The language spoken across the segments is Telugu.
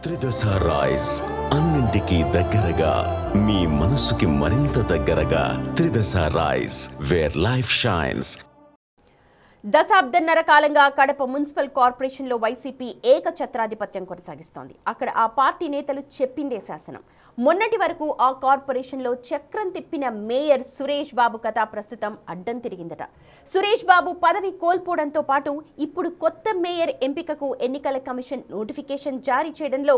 త్రిదశ రైస్ అన్నింటికి దగ్గరగా మీ మనసుకి మరింత దగ్గరగా త్రిదశ రైస్ వేర్ లైఫ్ షైన్స్. దశాబ్దన్నర కాలంగా కడప మున్సిపల్ కార్పొరేషన్లో వైసీపీ ఏకఛత్రాధిపత్యం కొనసాగిస్తోంది. అక్కడ ఆ పార్టీ నేతలు చెప్పిందే శాసనం. మొన్నటి వరకు ఆ కార్పొరేషన్లో చక్రం తిప్పిన మేయర్ సురేష్ బాబు కథ ప్రస్తుతం అడ్డం తిరిగిందట. సురేష్ బాబు పదవి కోల్పోవడంతో పాటు ఇప్పుడు కొత్త మేయర్ ఎంపికకు ఎన్నికల కమిషన్ నోటిఫికేషన్ జారీ చేయడంలో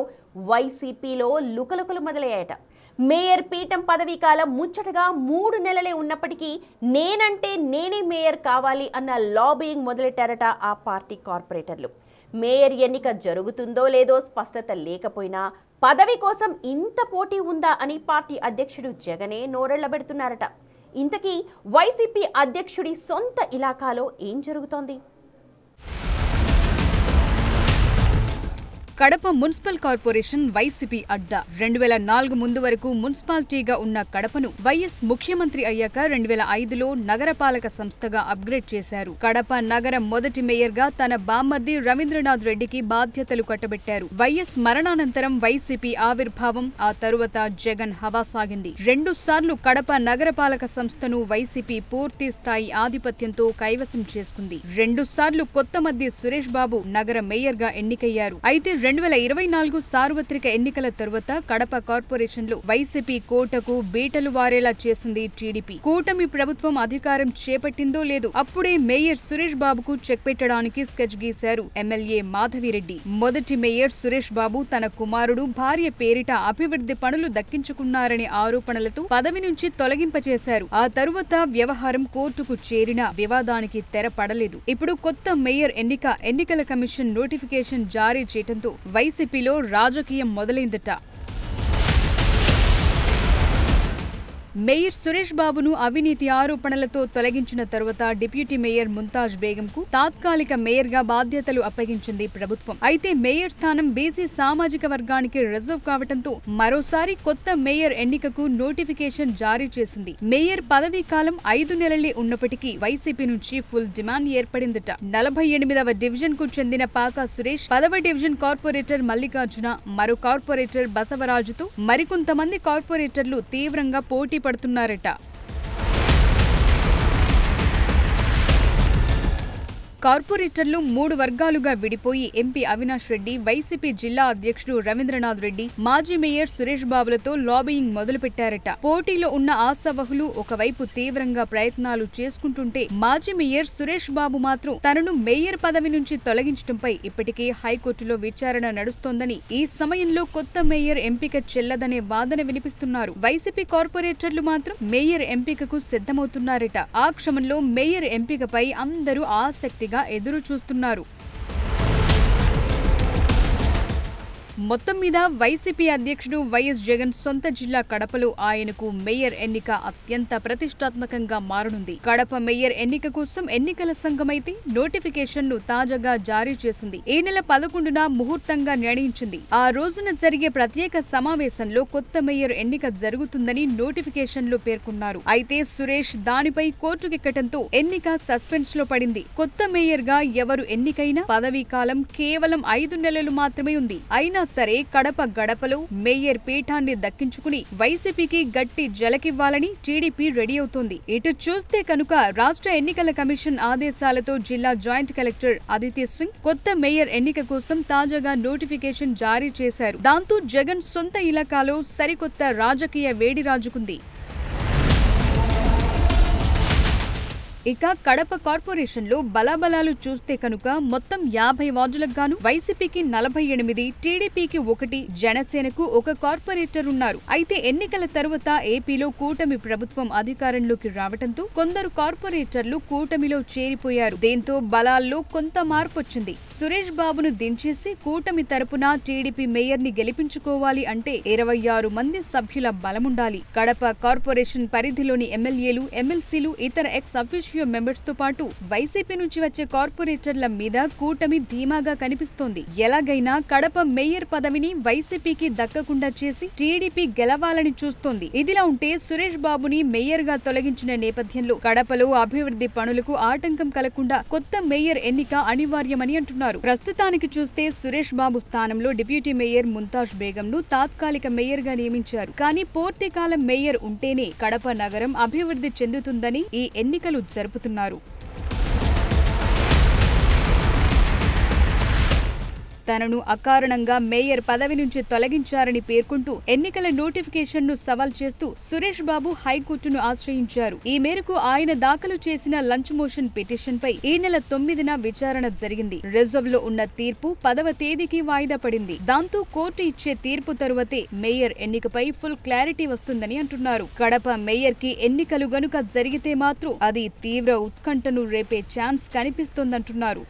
వైసీపీలో లుకలుకలు మొదలయ్యాయట. మేయర్ పీఠం పదవీ కాలం ముచ్చటగా 3 నెలలే ఉన్నప్పటికీ నేనంటే నేనే మేయర్ కావాలి అన్న లాబియింగ్ మొదలెట్టారట ఆ పార్టీ కార్పొరేటర్లు. మేయర్ ఎన్నిక జరుగుతుందో లేదో స్పష్టత లేకపోయినా పదవి కోసం ఇంత పోటీ ఉందా అని పార్టీ అధ్యక్షుడు జగనే నోరెళ్లబెడుతున్నారట. ఇంతకీ వైసీపీ అధ్యక్షుడి సొంత ఇలాకాలో ఏం జరుగుతోంది? కడప మున్సిపల్ కార్పొరేషన్ వైసీపీ అడ్డా. 2004 ముందు వరకు మున్సిపాలిటీగా ఉన్న కడపను వైఎస్ ముఖ్యమంత్రి అయ్యాక 2005లో నగరపాలక సంస్థగా అప్గ్రేడ్ చేశారు. కడప నగర మొదటి మేయర్గా తన బామ్మర్ది రవీంద్రనాథ్ రెడ్డికి బాధ్యతలు కట్టబెట్టారు. వైఎస్ మరణానంతరం వైసీపీ ఆవిర్భావం, ఆ తరువాత జగన్ హవా సాగింది. 2 సార్లు కడప నగరపాలక సంస్థను వైసీపీ పూర్తి స్థాయి ఆధిపత్యంతో కైవసం చేసుకుంది. 2 సార్లు కొత్తమద్ది సురేష్ బాబు నగర మేయర్గా ఎన్నికయ్యారు. అయితే 2024 సార్వత్రిక ఎన్నికల తరువాత కడప కార్పొరేషన్లో వైసీపీ కోటకు బీటలు వారేలా చేసింది టీడీపీ. కూటమి ప్రభుత్వం అధికారం చేపట్టిందో లేదో అప్పుడే మేయర్ సురేష్ బాబుకు చెక్ పెట్టడానికి స్కెచ్ గీశారు ఎమ్మెల్యే మాధవిరెడ్డి. మొదటి మేయర్ సురేష్ బాబు తన కుమారుడు, భార్య పేరిట అభివృద్ధి పనులు దక్కించుకున్నారనే ఆరోపణలతో పదవి నుంచి తొలగింపచేశారు. ఆ తరువాత వ్యవహారం కోర్టుకు చేరిన వివాదానికి తెరపడలేదు. ఇప్పుడు కొత్త మేయర్ ఎన్నికల కమిషన్ నోటిఫికేషన్ జారీ చేయడంతో వైసీపీలో రాజకీయం మొదలైందట. మేయర్ సురేష్ బాబును అవినీతి ఆరోపణలతో తొలగించిన తరువాత డిప్యూటీ మేయర్ ముంతాజ్ బేగంకు తాత్కాలిక మేయర్గా బాధ్యతలు అప్పగించింది ప్రభుత్వం. అయితే మేయర్ స్థానం బీసీ సామాజిక వర్గానికి రిజర్వ్ కావడంతో మరోసారి కొత్త మేయర్ ఎన్నికకు నోటిఫికేషన్ జారీ చేసింది. మేయర్ పదవీ కాలం 5 నెలలే ఉన్నప్పటికీ వైసీపీ నుంచి ఫుల్ డిమాండ్ ఏర్పడిందట. 48వ డివిజన్ కు చెందిన పాకా సురేష్, 10వ డివిజన్ కార్పొరేటర్ మల్లికార్జున, మరో కార్పొరేటర్ బసవరాజుతో మరికొంతమంది కార్పొరేటర్లు తీవ్రంగా పోటీ పడుతున్నారట. కార్పొరేటర్లు 3 వర్గాలుగా విడిపోయి ఎంపీ అవినాష్ రెడ్డి, వైసీపీ జిల్లా అధ్యక్షుడు రవీంద్రనాథ్ రెడ్డి, మాజీ మేయర్ సురేష్ బాబులతో లాబియింగ్ మొదలుపెట్టారట. పోటీలో ఉన్న ఆశావహులు ఒకవైపు తీవ్రంగా ప్రయత్నాలు చేసుకుంటుంటే మాజీ మేయర్ సురేష్ బాబు మాత్రం తనను మేయర్ పదవి నుంచి తొలగించడంపై ఇప్పటికే హైకోర్టులో విచారణ నడుస్తోందని, ఈ సమయంలో కొత్త మేయర్ ఎంపిక చెల్లదనే వాదన వినిపిస్తున్నారు. వైసీపీ కార్పొరేటర్లు మాత్రం మేయర్ ఎంపికకు సిద్ధమవుతున్నారట. ఆ క్రమంలో మేయర్ ఎంపికపై అందరూ ఆసక్తి ఎదురు చూస్తున్నారు. మొత్తం మీద వైసీపీ అధ్యక్షుడు వైఎస్ జగన్ సొంత జిల్లా కడపలో ఆయనకు మేయర్ ఎన్నిక అత్యంత ప్రతిష్టాత్మకంగా మారనుంది. కడప మేయర్ ఎన్నిక కోసం ఎన్నికల సంఘమైతే నోటిఫికేషన్ను తాజాగా జారీ చేసింది. ఈ నెల 11న ముహూర్తంగా నిర్ణయించింది. ఆ రోజున జరిగే ప్రత్యేక సమావేశంలో కొత్త మేయర్ ఎన్నిక జరుగుతుందని నోటిఫికేషన్లో పేర్కొన్నారు. అయితే సురేష్ దానిపై కోర్టుకెక్కడంతో ఎన్నిక సస్పెన్స్ లో పడింది. కొత్త మేయర్ గా ఎవరు ఎన్నికైనా పదవీ కాలం కేవలం 5 నెలలు మాత్రమే ఉంది. అయినా సరే కడప గడపలో మేయర్ పీఠాన్ని దక్కించుకుని వైసీపీకి గట్టి జలకివ్వాలని టీడీపీ రెడీ అవుతోంది. ఇటు చూస్తే కనుక రాష్ట్ర ఎన్నికల కమిషన్ ఆదేశాలతో జిల్లా జాయింట్ కలెక్టర్ అదితి సింగ్ కొత్త మేయర్ ఎన్నిక కోసం తాజాగా నోటిఫికేషన్ జారీ చేశారు. దాంతో జగన్ సొంత ఇలాకాలో సరికొత్త రాజకీయ వేడి రాజుకుంది. ఇక కడప కార్పొరేషన్లో బలాబలాలు చూస్తే కనుక మొత్తం 50 వార్డులకు గాను వైసీపీకి 48, టీడీపీకి 1, జనసేనకు 1 కార్పొరేటర్ ఉన్నారు. అయితే ఎన్నికల తరువాత ఏపీలో కూటమి ప్రభుత్వం అధికారంలోకి రావడంతో కొందరు కార్పొరేటర్లు కూటమిలో చేరిపోయారు. దీంతో బలాల్లో కొంత మార్పు వచ్చింది. సురేష్ బాబును దించేసి కూటమి తరపున టీడీపీ మేయర్ ని గెలిపించుకోవాలి అంటే 26 మంది సభ్యుల బలముండాలి. కడప కార్పొరేషన్ పరిధిలోని ఎమ్మెల్యేలు, ఎమ్మెల్సీలు, ఇతర ఎక్స్ అఫీషియల్ కన్సార్షియం మెంబర్స్ తో పాటు వైసీపీ నుంచి వచ్చే కార్పొరేటర్ల మీద కూటమి ధీమాగా కనిపిస్తోంది. ఎలాగైనా కడప మేయర్ పదవిని వైసీపీకి దక్కకుండా చేసి టీడీపీ గెలవాలని చూస్తోంది. ఇదిలా ఉంటే సురేష్ బాబుని మేయర్ గా తొలగించిన నేపథ్యంలో కడపలో అభివృద్ధి పనులకు ఆటంకం కలగకుండా కొత్త మేయర్ ఎన్నిక అనివార్యమని అంటున్నారు. ప్రస్తుతానికి చూస్తే సురేష్ బాబు స్థానంలో డిప్యూటీ మేయర్ ముంతాజ్ బేగంను తాత్కాలిక మేయర్ గా నియమించారు. కానీ పూర్తికాలం మేయర్ ఉంటేనే కడప నగరం అభివృద్ధి చెందుతుందని ఈ ఎన్నికలు జరుపుతున్నారు. తనను అకారణంగా మేయర్ పదవి నుంచి తొలగించారని పేర్కొంటూ ఎన్నికల నోటిఫికేషన్ ను సవాల్ చేస్తూ సురేష్ బాబు హైకోర్టును ఆశ్రయించారు. ఈ మేరకు ఆయన దాఖలు చేసిన లంచ్ మోషన్ పిటిషన్ పై ఈ నెల 9న విచారణ జరిగింది. రిజర్వ్ లో ఉన్న తీర్పు 10వ తేదీకి వాయిదా పడింది. దాంతో కోర్టు ఇచ్చే తీర్పు తరువాతే మేయర్ ఎన్నికపై ఫుల్ క్లారిటీ వస్తుందని అంటున్నారు. కడప మేయర్ కి ఎన్నికలు గనుక జరిగితే మాత్రం అది తీవ్ర ఉత్కంఠను రేపే ఛాన్స్ కనిపిస్తోందంటున్నారు.